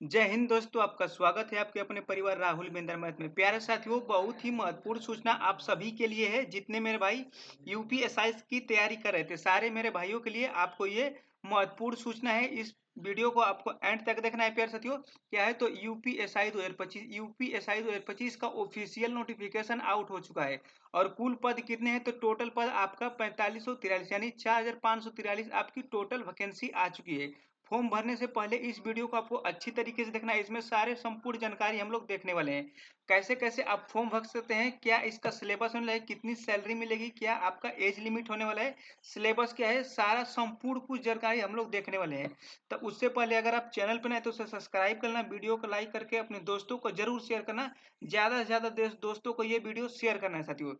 जय हिंद दोस्तों, आपका स्वागत है आपके अपने परिवार राहुल बिंदर मैथ में। प्यारे साथियों, बहुत ही महत्वपूर्ण सूचना आप सभी के लिए है। जितने मेरे भाई यूपीएसआई की तैयारी कर रहे थे, सारे मेरे भाइयों के लिए आपको ये महत्वपूर्ण सूचना है। इस वीडियो को आपको एंड तक देखना है प्यारे साथियों। क्या है तो यूपीएसआई 2025 का ऑफिशियल नोटिफिकेशन आउट हो चुका है। और कुल पद कितने हैं तो टोटल पद आपका 4543 यानी 4543 आपकी टोटल वैकेंसी आ चुकी है। फॉर्म भरने से पहले इस वीडियो को आपको अच्छी तरीके से देखना है। इसमें सारे संपूर्ण जानकारी हम लोग देखने वाले हैं। कैसे कैसे आप फॉर्म भर सकते हैं, क्या इसका सिलेबस होने वाला है, कितनी सैलरी मिलेगी, क्या आपका एज लिमिट होने वाला है, सिलेबस क्या है, सारा संपूर्ण कुछ जानकारी हम लोग देखने वाले हैं। तो उससे पहले अगर आप चैनल पर नए तो उसे सब्सक्राइब करना, वीडियो को लाइक करके अपने दोस्तों को जरूर शेयर करना। ज्यादा से ज्यादा दोस्तों को ये वीडियो शेयर करना है साथियों।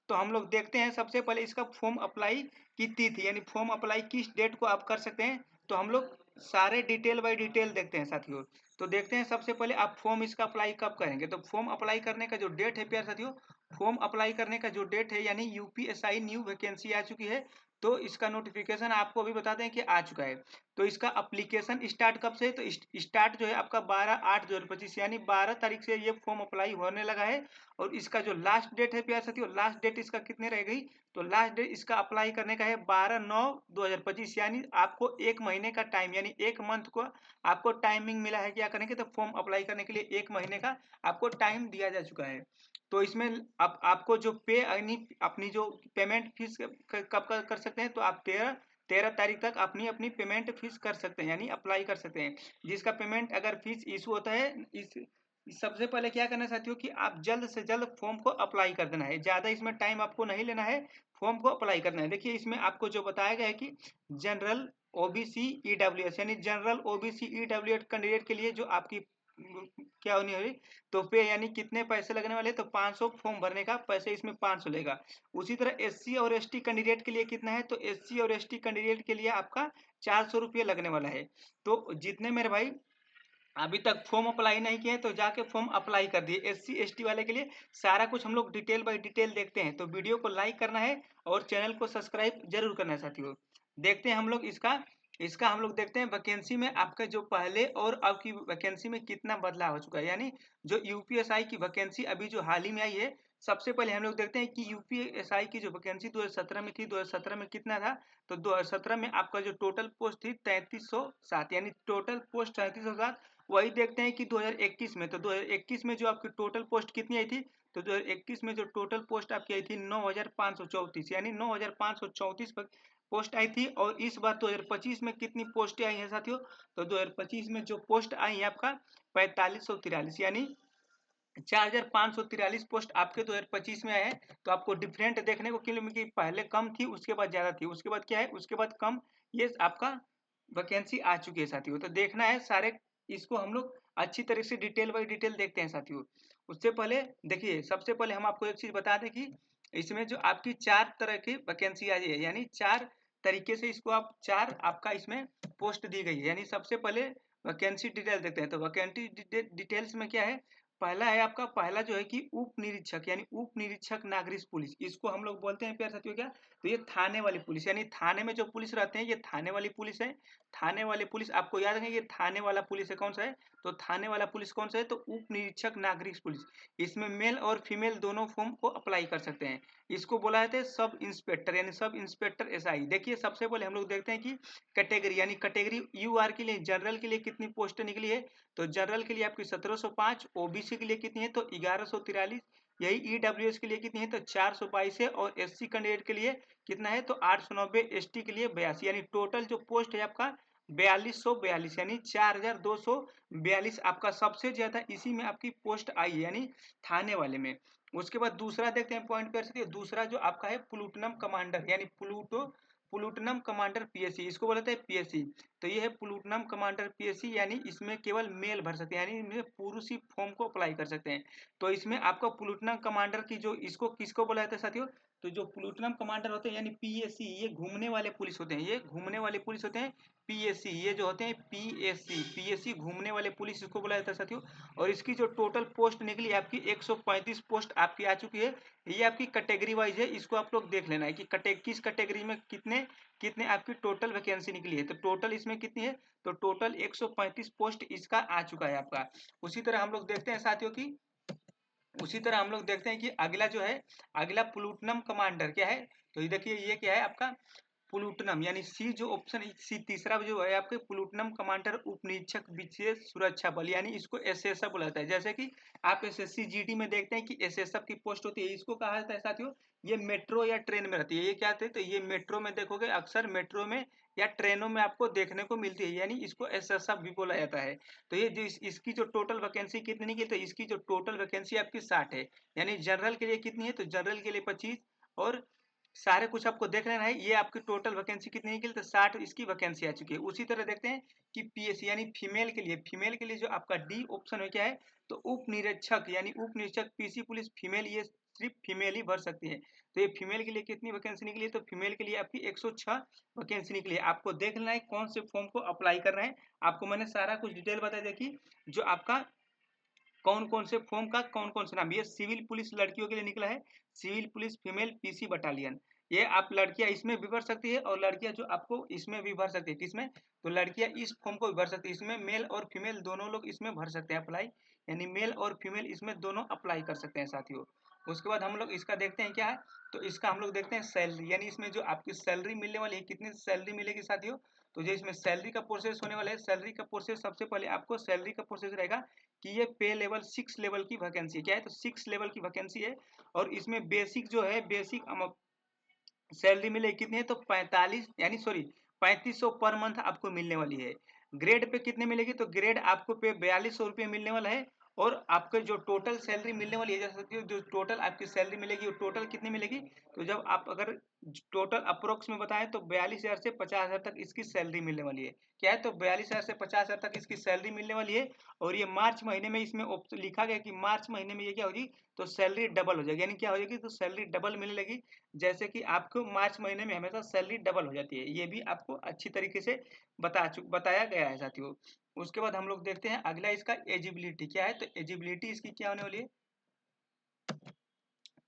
तो हम लोग देखते हैं सबसे पहले इसका फॉर्म अप्लाई की तिथि यानी फॉर्म अप्लाई किस डेट को आप कर सकते हैं। तो हम लोग सारे डिटेल बाय डिटेल देखते हैं साथियों। तो देखते हैं सबसे पहले आप फॉर्म इसका अप्लाई कब करेंगे। तो फॉर्म अप्लाई करने का जो डेट है प्यार साथियों, फॉर्म अप्लाई करने का जो डेट है यानी यूपीएसआई न्यू वैकेंसी आ चुकी है। तो इसका नोटिफिकेशन आपको अभी बता दें कि आ चुका है। तो इसका अप्लीकेशन स्टार्ट कब से है तो स्टार्ट जो है आपका 12/8/2025 यानी 12 तारीख से ये फॉर्म अप्लाई होने लगा है। और इसका जो लास्ट डेट है प्यार साथियों, लास्ट डेट इसका कितने रह गई तो लास्ट डेट इसका अप्लाई करने का है 12/9/2025 यानी आपको एक महीने का टाइम यानी एक मंथ को आपको टाइमिंग मिला है। क्या करेंगे तो फॉर्म अप्लाई करने के लिए एक महीने का आपको टाइम दिया जा चुका है। तो इसमें आपको जो पे यानी अपनी जो पेमेंट फीस कब कर सकते हैं तो आप 13 तारीख तक अपनी अपनी पेमेंट फीस कर सकते हैं यानी अप्लाई कर सकते हैं। जिसका पेमेंट अगर फीस इशू होता है सबसे पहले क्या करना है साथियों कि आप जल्द से जल्द फॉर्म को अप्लाई कर देना है। ज्यादा इसमें टाइम आपको नहीं लेना है, फॉर्म को अप्लाई करना है। देखिए इसमें आपको जो बताया गया है कि जनरल ओबीसी ईडब्ल्यूएस यानी जनरल ओबीसी ईडब्ल्यूएस कैंडिडेट के लिए जो आपकी क्या होनी है तो पे यानी कितने पैसे लगने वाले तो 500 फॉर्म भरने का पैसे इसमें 500 लेगा। उसी तरह एससी और एसटी कैंडिडेट के लिए कितना है तो एससी और एसटी कैंडिडेट के लिए आपका 400 रुपये लगने वाला है। तो जितने मेरे भाई अभी तक फॉर्म अप्लाई नहीं किए तो जाके फॉर्म अप्लाई कर दिए। एससी एसटी वाले के लिए सारा कुछ हम लोग डिटेल बाय डिटेल देखते हैं। तो वीडियो को लाइक करना है और चैनल को सब्सक्राइब जरूर करना है साथियों। देखते हैं हम लोग इसका इसका हम लोग देखते हैं वैकेंसी में आपका जो पहले और अब की वैकेंसी में कितना बदलाव हो चुका है। यानी जो यूपीएसआई की वैकेंसी अभी जो हाल ही में आई है, सबसे पहले हम लोग देखते हैं कि यूपीएसआई की जो वैकेंसी 2017 में थी, 2017 में कितना था तो 2017 में आपका जो टोटल पोस्ट थी 3307 यानी टोटल पोस्ट 3307। वही देखते हैं कि 2021 में तो 2021 में जो आपकी टोटल पोस्ट कितनी आई थी तो 2021 में जो टोटल पोस्ट आपकी आई थी 9534 यानी 9534 पोस्ट आई थी। और इस बार 2025 में कितनी पोस्टें आई हैं साथियों तो 2025 में जो पोस्ट आई है आपका 4543 यानी 4543 पोस्ट आपके 2025 में आए हैं। तो आपको डिफरेंट देखने को क्यों मिली, पहले कम थी उसके बाद ज्यादा थी, उसके बाद क्या है उसके बाद कम, ये आपका वैकेंसी आ चुकी है साथियों। तो देखना है सारे इसको हम लोग अच्छी तरह से डिटेल बाई डिटेल देखते हैं साथियों। उससे पहले देखिए सबसे पहले हम आपको एक चीज बता दें कि इसमें जो आपकी 4 तरह की वैकेंसी आई है यानी 4 तरीके से इसको आप 4 आपका इसमें पोस्ट दी गई है। यानी सबसे पहले वैकेंसी डिटेल देखते हैं। तो वैकेंसी डिटेल्स में क्या है, पहला है आपका पहला जो है कि उप निरीक्षक यानी उप निरीक्षक नागरिक पुलिस, इसको हम लोग बोलते हैं प्यार साथियों क्या तो ये थाने वाली पुलिस यानी थाने में जो पुलिस रहते हैं ये थाने वाली पुलिस है। थाने वाले पुलिस आपको याद है ये थाने वाला पुलिस है कौन सा है तो थाने वाला पुलिस कौन सा है तो उप निरीक्षक नागरिक पुलिस। इसमें मेल और फीमेल दोनों फॉर्म को अप्लाई कर सकते हैं। इसको बोला जाता है सब इंस्पेक्टर यानी सब इंस्पेक्टर एसआई। देखिए सबसे पहले हम लोग देखते हैं कि कैटेगरी यानी कैटेगरी यूआर के लिए जनरल के लिए कितनी पोस्ट निकली है। तो जनरल के लिए आपकी 1705, ओबीसी के लिए कितनी है तो 1143, यही ईडब्ल्यूएस के लिए कितनी है तो 422 है। और एससी कैंडिडेट के लिए कितना है तो 890, एसटी के लिए 82 यानी टोटल जो पोस्ट है आपका 4242 यानी 4242 आपका सबसे ज्यादा इसी में आपकी पोस्ट आई है यानी थाने वाले में। उसके बाद दूसरा देखते हैं पॉइंट कर सकते हैं, दूसरा जो आपका है प्लूटनम कमांडर यानी प्लूटनम कमांडर पीएससी, इसको बोलते हैं पीएससी। तो ये है प्लूटनम कमांडर पीएससी यानी इसमें केवल मेल भर सकते हैं यानी इसमें पुरुष ही फॉर्म को अप्लाई कर सकते हैं। तो इसमें आपका प्लूटनम कमांडर की जो इसको किसको बोला जाता है साथियों तो जो प्लूटनम कमांडर होते हैं यानी पीएसी, ये घूमने वाले पुलिस होते हैं, ये घूमने वाले पुलिस होते हैं पीएसी, ये जो होते हैं पीएसी घूमने वाले पुलिस इसको बोला जाता है साथियों। और इसकी जो टोटल पोस्ट निकली आपकी 135 पोस्ट आपकी आ चुकी है। ये आपकी कैटेगरी वाइज है, इसको आप लोग देख लेना है कि किस कैटेगरी में कितने कितने आपकी टोटल वैकेंसी निकली है। तो टोटल इसमें कितनी है, तो टोटल 135 पोस्ट इसका आ चुका है आपका। उसी तरह हम लोग देखते हैं साथियों की, उसी तरह हम लोग देखते हैं कि अगला जो है, अगला प्लूटनम कमांडर क्या है, तो ये देखिए ये क्या है आपका प्लूटनम, यानी सी जो ऑप्शन सी तीसरा जो है आपके प्लूटनम कमांडर उपनिरीक्षक विशेष सुरक्षा बल, यानी इसको एसएसएफ बोला जाता है। जैसे कि आप एसएससी जीडी में देखते हैं कि एसएसएफ की पोस्ट होती है, इसको कहा जाता है साथियों, ये मेट्रो या ट्रेन में रहती है। ये क्या होती है, तो ये मेट्रो में देखोगे, अक्सर मेट्रो में या ट्रेनों में आपको देखने को मिलती है, यानी इसको एसएसएफ भी बोला जाता है। तो ये जो इसकी जो टोटल वैकेंसी कितनी निकली, तो इसकी जो टोटल वैकेंसी आपकी 60 है। यानी जनरल के लिए कितनी है, तो जनरल के लिए 25, और सारे कुछ आपको देख लेना है। ये आपकी टोटल वैकेंसी कितनी निकली, तो 60 इसकी वैकेंसी आ चुकी है। उसी तरह देखते हैं कि पीएससी यानी फीमेल के लिए जो आपका डी ऑप्शन है क्या है, तो उप निरीक्षक यानी उप निरीक्षक पीसी पुलिस फीमेल, ये सिर्फ फीमेल ही भर सकती है। तो ये फीमेल के लिए कितनी वैकेंसी निकली है, तो फीमेल के लिए आपकी 106 वैकेंसी निकली है। आपको देख लेना है कौन से फॉर्म को अप्लाई कर रहे हैं। आपको मैंने सारा कुछ डिटेल बता दिया कि जो आपका कौन कौन से फॉर्म का कौन कौन से नाम। ये सिविल पुलिस लड़कियों के लिए निकला है, civil police female PC battalion. ये आप लड़कियां इसमें भी भर सकती है और लड़कियां जो आपको इसमें भी भर सकती है। किसमें, तो लड़कियां इस फॉर्म को भी भर सकती है, इसमें मेल और फीमेल दोनों लोग इसमें भर सकते हैं अप्लाई, यानी मेल और फीमेल इसमें दोनों अप्लाई कर सकते हैं साथियों। उसके बाद हम लोग इसका देखते हैं क्या है, तो इसका हम लोग देखते हैं सैलरी, यानी इसमें जो आपकी सैलरी मिलने वाली है, कितनी सैलरी मिलेगी साथियों। तो जो इसमें सैलरी का प्रोसेस होने वाला है, सैलरी का प्रोसेस सबसे पहले आपको सैलरी का प्रोसेस रहेगा कि ये पे लेवल 6 लेवल की वैकेंसी क्या है, तो 6 लेवल की वैकेंसी है। और इसमें बेसिक जो है, बेसिक सैलरी मिलेगी कितनी है, तो 45 यानी सॉरी 3500 पर मंथ आपको मिलने वाली है। ग्रेड पे कितने मिलेगी, तो ग्रेड आपको पे 4200 रुपये मिलने वाला है। और आपके जो टोटल सैलरी मिलने वाली है, जैसे जो टोटल आपकी सैलरी मिलेगी वो टोटल कितनी मिलेगी, तो जब आप अगर टोटल अप्रोक्स में बताएं तो 42,000 से 50,000 तक इसकी सैलरी मिलने वाली है। क्या है, तो 42,000 से 50,000 तक इसकी सैलरी मिलने वाली है। और ये मार्च महीने में इसमें लिखा गया कि मार्च महीने में ये क्या होगी, तो सैलरी डबल हो जाएगी। यानी क्या हो जाएगी, तो सैलरी डबल मिलने लगी। जैसे कि आपको मार्च महीने में हमेशा सैलरी डबल हो जाती है, ये भी आपको अच्छी तरीके से बताया गया है साथियों। उसके बाद हम लोग देखते हैं अगला, इसका एजिबिलिटी क्या है, तो एजिबिलिटी इसकी क्या होने वाली है।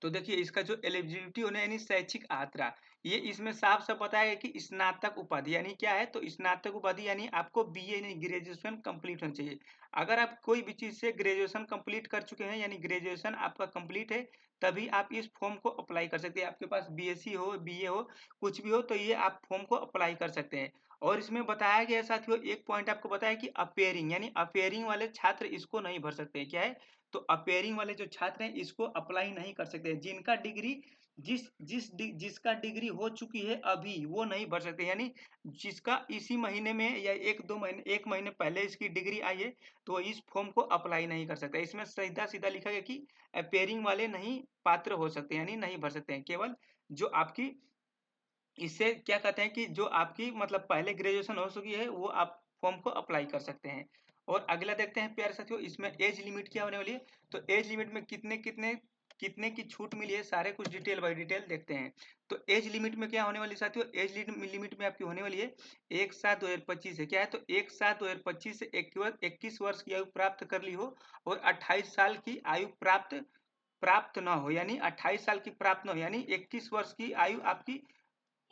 तो देखिए इसका जो एलिजिबिलिटी होने यानी शैक्षिक आत्रा, ये इसमें साफ साफ बताया है कि स्नातक उपाधि, यानी क्या है, तो स्नातक उपाधि यानी आपको बीए यानी ग्रेजुएशन कंप्लीट होना चाहिए। अगर आप कोई भी चीज से ग्रेजुएशन कंप्लीट कर चुके हैं, यानी ग्रेजुएशन आपका कंप्लीट है, तभी आप इस फॉर्म को अप्लाई कर सकते हैं। आपके पास बीएससी हो, बीए हो, कुछ भी हो, तो ये आप फॉर्म को अप्लाई कर सकते हैं। और इसमें बताया गया साथियों, एक पॉइंट आपको बताया कि अपेयरिंग यानी अपेयरिंग वाले छात्र इसको नहीं भर सकते। क्या है, तो अपेयरिंग वाले जो छात्र हैं इसको अप्लाई नहीं कर सकते। जिनका डिग्री जिसका डिग्री हो चुकी है अभी, वो नहीं भर सकते। यानी जिसका इसी महीने में या एक महीने पहले इसकी डिग्री आई है, तो इस फॉर्म को अप्लाई नहीं कर सकते। इसमें सीधा सीधा लिखा गया कि अपेयरिंग वाले नहीं पात्र हो सकते, यानी नहीं भर सकते हैं। केवल जो आपकी इससे क्या कहते हैं कि जो आपकी मतलब पहले ग्रेजुएशन हो चुकी है, वो आप फॉर्म को अप्लाई कर सकते हैं। और अगला देखते हैं प्यारे साथियों, इसमें एज लिमिट क्या होने वाली है। तो एज लिमिट में कितने कितने कितने की छूट मिली है, सारे कुछ डिटेल बाय डिटेल देखते हैं। तो एज लिमिट में क्या होने वाली साथियों, एज लिमिट में आपकी होने वाली है 1/7/2025 है। क्या है, तो 1/7/2025 से 21 वर्ष की आयु प्राप्त कर ली हो और 28 साल की आयु प्राप्त प्राप्त ना हो, यानी 28 साल की प्राप्त ना हो, यानी 21 वर्ष की आयु आपकी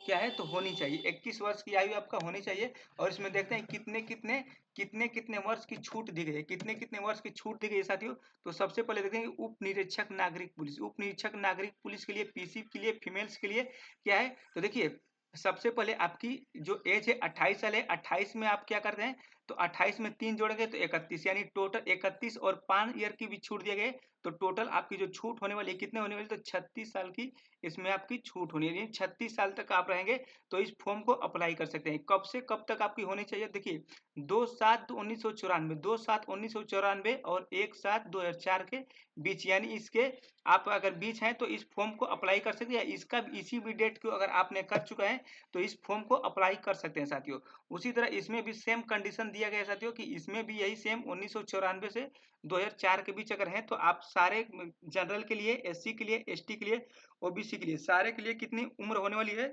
क्या है, तो होनी चाहिए। 21 वर्ष की आयु आपका होनी चाहिए। और इसमें देखते हैं कितने कितने वर्ष की छूट दी गई है, कितने कितने वर्ष की छूट दी गई है साथियों। तो सबसे पहले देखते हैं उप निरीक्षक नागरिक पुलिस, उप निरीक्षक नागरिक पुलिस के लिए, पीसी के लिए, फीमेल्स के लिए क्या है, तो देखिए सबसे पहले आपकी जो एज है 28 साल है। 28 में आप क्या करते हैं, तो 28 में 3 जोड़ेंगे तो 31, यानी टोटल 31 और 5 ईयर की भी छूट दिए गए। तो टोटल आपकी जो छूट होने वाली है कितने होने वाली, तो 36 साल की इसमें आपकी छूट होनी है। 36 साल तक आप रहेंगे तो इस फॉर्म को अप्लाई कर सकते हैं। कब से कब तक आपकी होनी चाहिए, देखिए 2/7/1994, 2/7/1994 और 1/7/2004 के बीच, यानी इसके आप अगर बीच हैं तो इस फॉर्म को अप्लाई कर सकते हैं। इसका इसी भी डेट को अगर आपने कर चुका है तो इस फॉर्म को अप्लाई कर सकते हैं साथियों। उसी तरह इसमें भी सेम कंडीशन दिया गया है साथियों कि इसमें भी यही सेम 1994 से 2004 के बीच अगर हैं तो आप सारे जनरल के लिए, एससी के लिए, एसटी के लिए, ओबीसी के लिए सारे के लिए कितनी उम्र होने वाली है?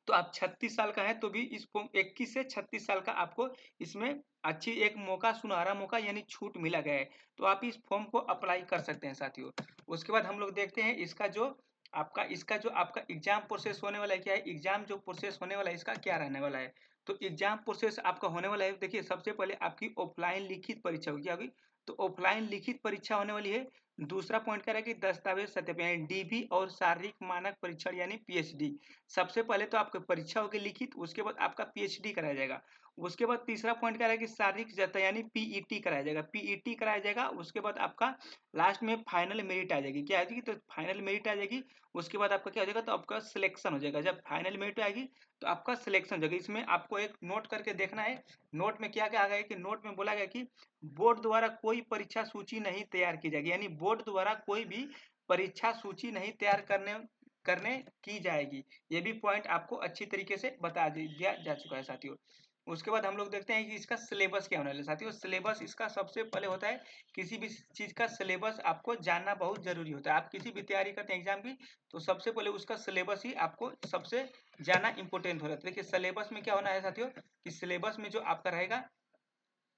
तो आप 36 साल का है तो भी इस फॉर्म 21 से 36 साल का आपको इसमें अच्छी एक मौका, सुनहरा मौका यानी छूट मिला गया है। तो आप इस फॉर्म को अप्लाई कर सकते हैं साथियों। उसके बाद हम लोग देखते हैं इसका जो आपका एग्जाम प्रोसेस होने वाला है क्या है? एग्जाम जो प्रोसेस होने वाला है इसका क्या रहने वाला है? तो एग्जाम प्रोसेस आपका होने वाला है, देखिए सबसे पहले आपकी ऑफलाइन लिखित परीक्षा होगी, क्या होगी? तो ऑफलाइन लिखित परीक्षा होने वाली है। दूसरा पॉइंट क्या रहेगा कि दस्तावेज सत्यापन यानी डीबी और शारीरिक मानक परीक्षण यानी पीएचडी। सबसे पहले तो आपकी परीक्षा होगी लिखित, उसके बाद आपका पीएचडी कराया जाएगा। उसके बाद तीसरा पॉइंट क्या रहेगा कि शारीरिक जता यानी पीईटी कराया जाएगा, पीईटी कराया जाएगा। उसके बाद आपका लास्ट में फाइनल मेरिट आ जाएगी, क्या आ जाएगी? तो फाइनल मेरिट आ जाएगी। उसके बाद आपका क्या हो जाएगा? तो आपका सिलेक्शन हो जाएगा। जब फाइनल मेरिट आएगी तो आपका सिलेक्शन हो जाएगा। इसमें आपको एक नोट करके देखना है, नोट में क्या क्या आ गया कि नोट में बोला गया कि बोर्ड द्वारा कोई परीक्षा सूची नहीं तैयार की जाएगी, यानी बोर्ड द्वारा कोई भी परीक्षा सूची नहीं तैयार करने करने की जाएगी। ये भी पॉइंट आपको अच्छी तरीके से बता दिया जा चुका है साथियों। उसके बाद हम लोग देखते हैं कि इसका सिलेबस क्या होने वाला है साथियों। सिलेबस इसका सबसे पहले होता है, किसी भी चीज का सिलेबस आपको जानना बहुत जरूरी होता है। आप किसी भी तैयारी करते हैं एग्जाम की तो सबसे पहले उसका सिलेबस ही आपको सबसे जाना इंपॉर्टेंट हो जाता है। देखिए सिलेबस में क्या होना है साथियों कि सिलेबस में जो आपका रहेगा,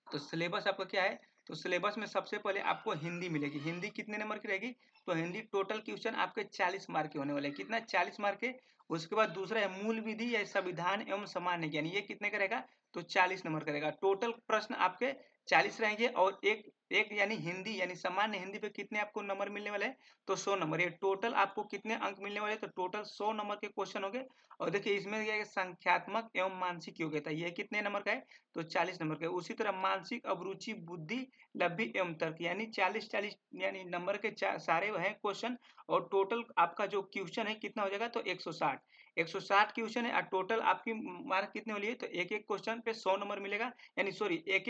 तो सिलेबस आपका क्या है? तो सिलेबस में सबसे पहले आपको हिंदी मिलेगी। हिंदी कितने नंबर की रहेगी? तो हिंदी टोटल क्वेश्चन आपके 40 मार्क के होने वाले हैं। कितना? 40 मार्क के। उसके बाद दूसरा है मूल विधि या संविधान एवं सामान्य ज्ञान, ये कितने का रहेगा? तो 40 नंबर का रहेगा। टोटल प्रश्न आपके 40 रहेंगे और एक एक यानी हिंदी यानी सामान्य हिंदी पे कितने आपको नंबर मिलने वाले हैं? तो 100 नंबर। ये टोटल आपको कितने अंक मिलने वाले हैं? तो टोटल 100 नंबर के क्वेश्चन होंगे। और देखिए इसमें क्या है, संख्यात्मक एवं मानसिक योग्यता, ये कितने नंबर का है? तो 40 नंबर का। उसी तरह मानसिक अभिरुचि, बुद्धि, लब्धि एवं तर्क यानी 40-40 यानी नंबर के सारे हैं क्वेश्चन। और टोटल आपका जो क्वेश्चन है कितना हो जाएगा? तो 160। 160 क्वेश्चन है और टोटल आपकी मार्क कितने वाली है? तो एक एक क्वेश्चन पे 100 नंबर मिलेगा, यानी सॉरी एक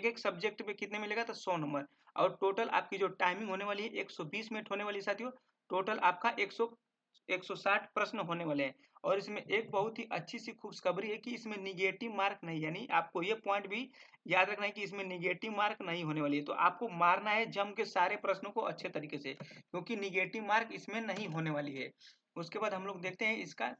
एक सब्जेक्ट पे कितने मिलेगा? तो 100 नंबर। और टोटल आपकी जो टाइमिंग होने वाली है 120 मिनट होने वाली है साथियों। टोटल आपका 160 प्रश्न होने वाले हैं। और इसमें एक बहुत ही अच्छी सी खुशखबरी है कि इसमें निगेटिव मार्क नहीं, यानी आपको ये पॉइंट भी याद रखना है कि इसमें निगेटिव मार्क नहीं होने वाली है। तो आपको मारना है जम के सारे प्रश्नों को अच्छे तरीके से, क्योंकि निगेटिव मार्क इसमें नहीं होने वाली है। उसके बाद हम लोग देखते हैं इसका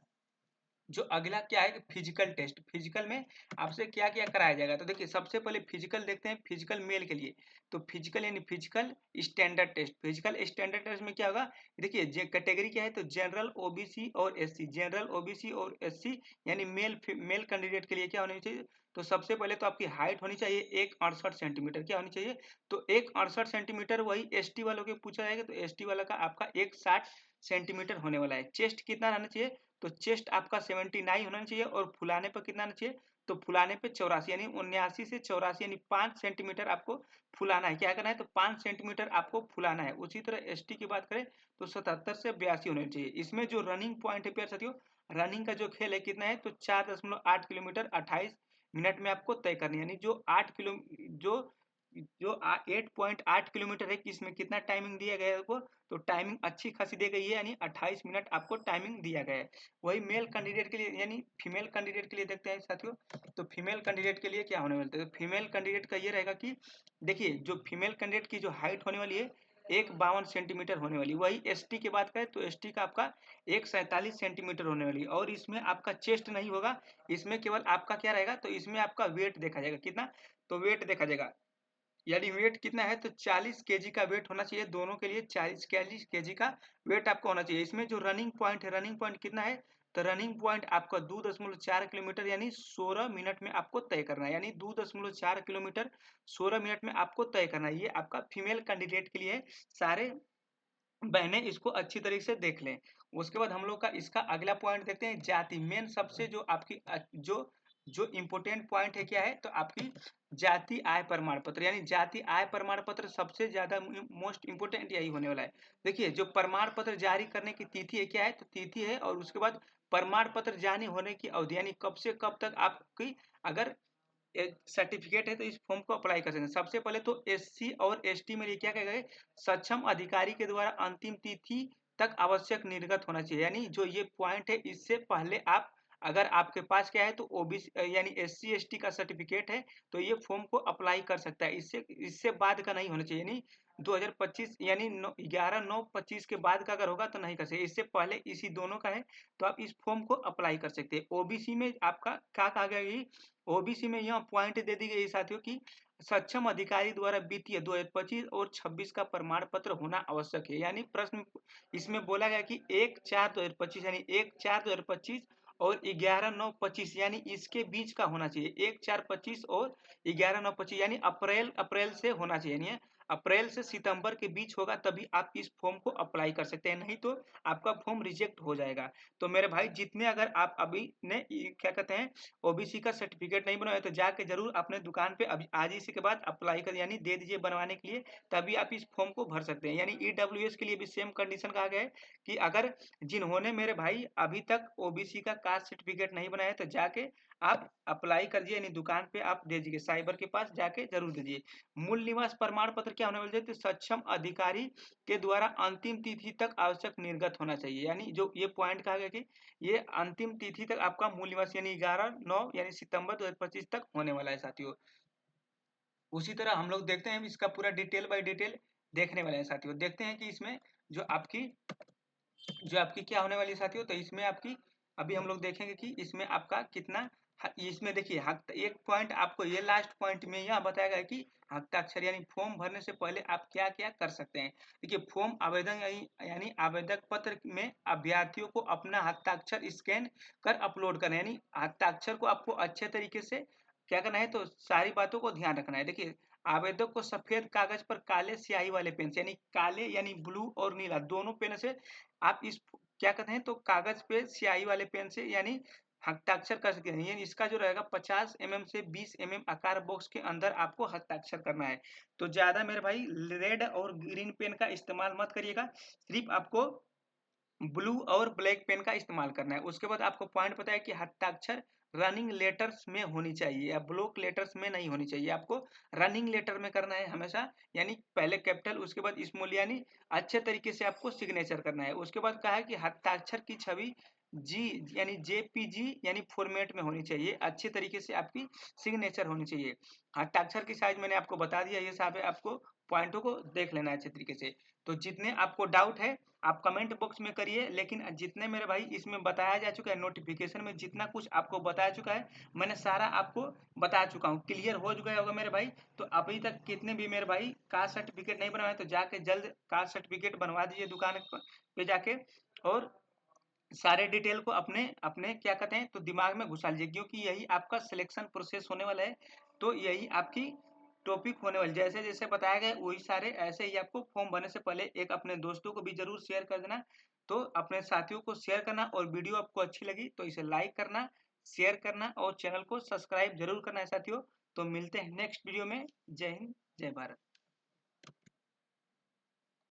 जो अगला क्या है, फिजिकल टेस्ट। फिजिकल में आपसे क्या क्या कराया जाएगा? तो देखिए सबसे पहले फिजिकल देखते हैं, फिजिकल मेल के लिए। तो फिजिकल यानी physical standard test. Physical standard test में क्या होगा? देखिए कैटेगरी क्या है? तो जनरल, ओबीसी और एससी। जनरल, ओबीसी और एससी यानी मेल कैंडिडेट के लिए क्या होनी चाहिए? तो सबसे पहले तो आपकी हाइट होनी चाहिए 168 सेंटीमीटर। क्या होनी चाहिए? तो 168 सेंटीमीटर। वही एसटी वालों के पूछा जाएगा तो एसटी वाला का आपका 160 सेंटीमीटर होने वाला है। चेस्ट कितना रहना चाहिए? तो चेस्ट आपका 79 होना चाहिए। और फुलाने पर कितना आना चाहिए? तो फुलाने पे 84 यानी 79 से 84 यानी 5 सेंटीमीटर आपको फुलाना है। क्या करना है? तो 5 सेंटीमीटर आपको फुलाना है। उसी तरह एसटी की बात करें तो 77 से 82 होने चाहिए। इसमें जो रनिंग पॉइंट है प्यारे साथियों, रनिंग का जो खेल है कितना है? तो 4.8 किलोमीटर 28 मिनट में आपको तय करनी है। यानी जो 8 किलो जो जो 8.8 किलोमीटर है कि इसमें कितना टाइमिंग दिया गया है आपको? तो टाइमिंग अच्छी खासी दी गई है, यानी 28 मिनट आपको टाइमिंग दिया गया है। वही मेल कैंडिडेट के लिए यानी फीमेल कैंडिडेट के लिए देखते हैं साथियों। तो फीमेल कैंडिडेट के लिए क्या होने वाला है? तो फीमेल कैंडिडेट का ये रहेगा कि देखिए जो फीमेल कैंडिडेट की जो हाइट होने वाली है 152 सेंटीमीटर होने वाली। वही एसटी की बात करें तो एसटी का आपका 147 सेंटीमीटर होने वाली। और इसमें आपका चेस्ट नहीं होगा, इसमें केवल आपका क्या रहेगा? तो इसमें आपका वेट देखा जाएगा। कितना? तो वेट देखा जाएगा, यानी वेट कितना है? तो 40 केजी का वेट होना चाहिए। दोनों के लिए 40 केजी का वेट आपको होना चाहिए। इसमें जो रनिंग पॉइंट है, रनिंग पॉइंट कितना है? तो रनिंग पॉइंट आपका 2.4 किलोमीटर यानी 16 मिनट में आपको तय करना है। यानी 2.4 किलोमीटर 16 मिनट में आपको तय करना है। ये आपका फीमेल कैंडिडेट के लिए है। सारे बहनें इसको अच्छी तरीके से देख लें। उसके बाद हम लोग का इसका अगला पॉइंट देखते हैं, जाति। मेन सबसे जो आपकी जो जो इम्पोर्टेंट पॉइंट है क्या है? तो आपकी जाति आय प्रमाण पत्र, यानी जाति आय प्रमाण पत्र सबसे ज्यादा मोस्ट इम्पोर्टेंट यही होने वाला है। देखिए जो प्रमाण पत्र जारी करने की तिथि है क्या है? तो तिथि है। और उसके बाद प्रमाण पत्र जारी होने की अवधि, यानी कब से कब तक आपकी अगर सर्टिफिकेट है तो इस फॉर्म को अप्लाई कर सकते हैं। सबसे पहले तो एससी और एसटी में क्या कहेगा? सक्षम अधिकारी के द्वारा अंतिम तिथि तक आवश्यक निर्गत होना चाहिए। यानी जो ये पॉइंट है इससे पहले आप अगर आपके पास क्या है तो ओबीसी यानी एससी एसटी का सर्टिफिकेट है तो ये फॉर्म को अप्लाई कर सकता है। इससे इससे बाद का नहीं होना चाहिए, यानी 2025 यानी 11/9/25 के बाद का अगर होगा तो नहीं कर सकते। इससे पहले इसी दोनों का है तो आप इस फॉर्म को अप्लाई कर सकते हैं। ओबीसी में आपका क्या कहा गया है, ओबीसी में यह पॉइंट दे दी गई साथियों की सक्षम अधिकारी द्वारा वित्तीय 2025 और 26 का प्रमाण पत्र होना आवश्यक है। यानी प्रश्न इसमें बोला गया कि 1/4/2025 यानी 1/4/2025 और 11/9/25 यानी इसके बीच का होना चाहिए। 1/4/25 और 11/9/25 यानी अप्रैल अप्रैल से होना चाहिए, यानी अप्रैल से सितंबर के बीच होगा तभी आप इस फॉर्म को अप्लाई कर सकते हैं, नहीं तो आपका फॉर्म रिजेक्ट हो जाएगा। तो मेरे भाई जितने अगर आप अभी ने क्या कहते हैं ओबीसी का सर्टिफिकेट नहीं बनवाया तो जाके जरूर अपने दुकान पे अभी आज इसी के बाद अप्लाई कर यानी दे दीजिए बनवाने के लिए, तभी आप इस फॉर्म को भर सकते हैं। यानी ईडब्ल्यूएस के लिए भी सेम कंडीशन कहा गया है कि अगर जिन्होंने मेरे भाई अभी तक ओबीसी का कास्ट सर्टिफिकेट नहीं बनाया तो जाके आप अप्लाई कर दीजिए, यानी दुकान पे आप दे दीजिए, साइबर के पास जाके जरूर दीजिए। मूल निवास प्रमाण पत्र क्या होने वाले थे, सक्षम अधिकारी के द्वारा अंतिम तिथि तक आवश्यक निर्गत होना चाहिए। यानी जो ये पॉइंट कहा गया कि ये अंतिम तिथि तक आपका मूल निवास यानी 11/9 यानी सितंबर 2025 तक होने वाला है साथियों। उसी तरह हम लोग देखते हैं इसका पूरा डिटेल बाय डिटेल देखने वाले हैं साथियों। देखते हैं कि इसमें जो आपकी जो आपकी क्या होने वाली है साथियों, तो इसमें आपकी अभी हम लोग देखेंगे कि इसमें आपका कितना इसमें देखिए हक एक पॉइंट आपको ये लास्ट पॉइंट में यह बताया गया है कि हस्ताक्षर यानी फॉर्म भरने से पहले आप क्या क्या कर सकते हैं। देखिए फॉर्म आवेदन यानी आवेदक पत्र में अभ्यर्थियों को अपना हस्ताक्षर स्कैन कर अपलोड करना है, यानी हस्ताक्षर को आपको अच्छे तरीके से क्या करना है, तो सारी बातों को ध्यान रखना है। देखिए आवेदक को सफेद कागज पर काले स्याही वाले पेन से यानी काले यानी ब्लू और नीला दोनों पेन से आप इस क्या कहते हैं तो कागज पे स्याही वाले पेन से यानी हस्ताक्षर कर सकते हैं। यानी इसका जो रहेगा 50 mm से 20 mm आकार बॉक्स के अंदर आपको हस्ताक्षर करना है। तो ज्यादा मेरे भाई रेड और ग्रीन पेन का इस्तेमाल मत करिएगा, सिर्फ आपको ब्लू और ब्लैक पेन का इस्तेमाल करना है। उसके बाद आपको पॉइंट पता है कि हस्ताक्षर रनिंग लेटर्स में होनी चाहिए या ब्लॉक लेटर्स में नहीं होनी चाहिए, आपको रनिंग लेटर में करना है हमेशा, यानी पहले कैपिटल उसके बाद स्मॉल, यानी अच्छे तरीके से आपको सिग्नेचर करना है। उसके बाद कहा है कि हस्ताक्षर की छवि जी यानी जेपीजी यानी फॉर्मेट में होनी चाहिए, अच्छे तरीके से आपकी सिग्नेचर होनी चाहिए। हस्ताक्षर की साइज मैंने आपको बता दिया, ये सब है, आपको पॉइंटों को देख लेना है अच्छे तरीके से। तो जितने आपको डाउट है आप कमेंट बॉक्स में करिए, लेकिन जितने मेरे भाई इसमें बताया जा चुका है नोटिफिकेशन में जितना कुछ आपको बताया चुका है मैंने सारा आपको बता चुका हूँ, क्लियर हो गया होगा मेरे भाई। तो अभी तक कितने भी मेरे भाई कास्ट सर्टिफिकेट नहीं बनवाए तो जाके जल्द कास्ट सर्टिफिकेट बनवा दीजिए दुकान पे जाके, और सारे डिटेल को अपने अपने क्या कहते हैं तो दिमाग में घुसा लीजिए, क्योंकि यही आपका सिलेक्शन प्रोसेस होने वाला है। तो यही आपकी टॉपिक होने वाली, जैसे जैसे बताया गया वही सारे ऐसे ही आपको फॉर्म भरने से पहले एक अपने दोस्तों को भी जरूर शेयर कर देना, तो अपने साथियों को शेयर करना, और वीडियो आपको अच्छी लगी तो इसे लाइक करना, शेयर करना और चैनल को सब्सक्राइब जरूर करना है साथियों। तो मिलते हैं नेक्स्ट वीडियो में। जय हिंद, जय भारत।